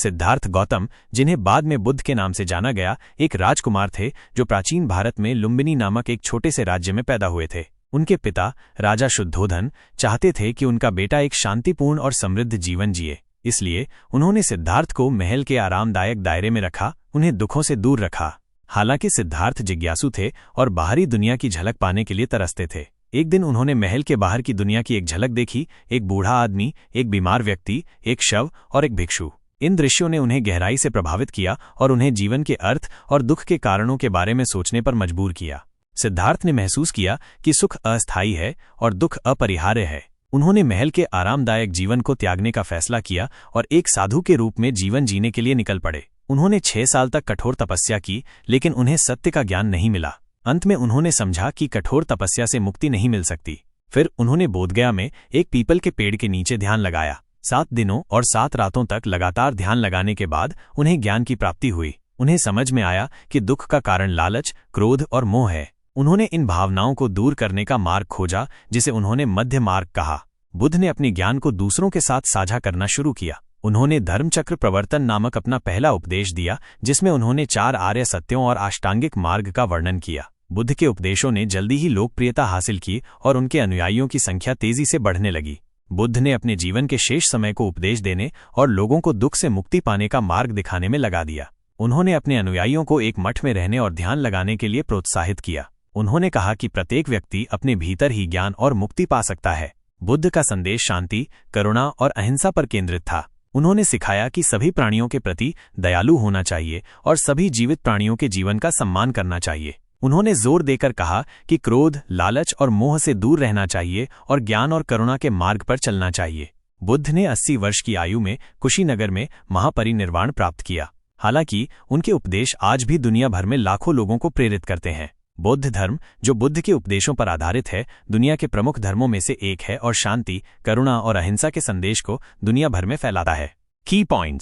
सिद्धार्थ गौतम, जिन्हें बाद में बुद्ध के नाम से जाना गया, एक राजकुमार थे जो प्राचीन भारत में लुम्बिनी नामक एक छोटे से राज्य में पैदा हुए थे। उनके पिता राजा शुद्धोधन चाहते थे कि उनका बेटा एक शांतिपूर्ण और समृद्ध जीवन जिए, इसलिए उन्होंने सिद्धार्थ को महल के आरामदायक दायरे में रखा, उन्हें दुखों से दूर रखा। हालांकि सिद्धार्थ जिज्ञासु थे और बाहरी दुनिया की झलक पाने के लिए तरसते थे। एक दिन उन्होंने महल के बाहर की दुनिया की एक झलक देखी। एक बूढ़ा आदमी, एक बीमार व्यक्ति, एक शव और एक भिक्षु। इन दृश्यों ने उन्हें गहराई से प्रभावित किया और उन्हें जीवन के अर्थ और दुख के कारणों के बारे में सोचने पर मजबूर किया। सिद्धार्थ ने महसूस किया कि सुख अस्थायी है और दुख अपरिहार्य है। उन्होंने महल के आरामदायक जीवन को त्यागने का फैसला किया और एक साधु के रूप में जीवन जीने के लिए निकल पड़े। उन्होंने 6 साल तक कठोर तपस्या की, लेकिन उन्हें सत्य का ज्ञान नहीं मिला। अंत में उन्होंने समझा कि कठोर तपस्या से मुक्ति नहीं मिल सकती। फिर उन्होंने बोधगया में एक पीपल के पेड़ के नीचे ध्यान लगाया। 7 दिनों और 7 रातों तक लगातार ध्यान लगाने के बाद उन्हें ज्ञान की प्राप्ति हुई। उन्हें समझ में आया कि दुख का कारण लालच, क्रोध और मोह है। उन्होंने इन भावनाओं को दूर करने का मार्ग खोजा, जिसे उन्होंने मध्य मार्ग कहा। बुद्ध ने अपने ज्ञान को दूसरों के साथ साझा करना शुरू किया। उन्होंने धर्मचक्र प्रवर्तन नामक अपना पहला उपदेश दिया, जिसमें उन्होंने 4 आर्य सत्यों और अष्टांगिक मार्ग का वर्णन किया। बुद्ध के उपदेशों ने जल्दी ही लोकप्रियता हासिल की और उनके अनुयायियों की संख्या तेजी से बढ़ने लगी। बुद्ध ने अपने जीवन के शेष समय को उपदेश देने और लोगों को दुख से मुक्ति पाने का मार्ग दिखाने में लगा दिया। उन्होंने अपने अनुयायियों को एक मठ में रहने और ध्यान लगाने के लिए प्रोत्साहित किया। उन्होंने कहा कि प्रत्येक व्यक्ति अपने भीतर ही ज्ञान और मुक्ति पा सकता है। बुद्ध का संदेश शांति, करुणा और अहिंसा पर केंद्रित था। उन्होंने सिखाया कि सभी प्राणियों के प्रति दयालु होना चाहिए और सभी जीवित प्राणियों के जीवन का सम्मान करना चाहिए। उन्होंने जोर देकर कहा कि क्रोध, लालच और मोह से दूर रहना चाहिए और ज्ञान और करुणा के मार्ग पर चलना चाहिए। बुद्ध ने 80 वर्ष की आयु में कुशीनगर में महापरिनिर्वाण प्राप्त किया। हालांकि उनके उपदेश आज भी दुनिया भर में लाखों लोगों को प्रेरित करते हैं। बौद्ध धर्म, जो बुद्ध के उपदेशों पर आधारित है, दुनिया के प्रमुख धर्मों में से एक है और शांति, करुणा और अहिंसा के संदेश को दुनिया भर में फैलाता है। की पॉइंट्स।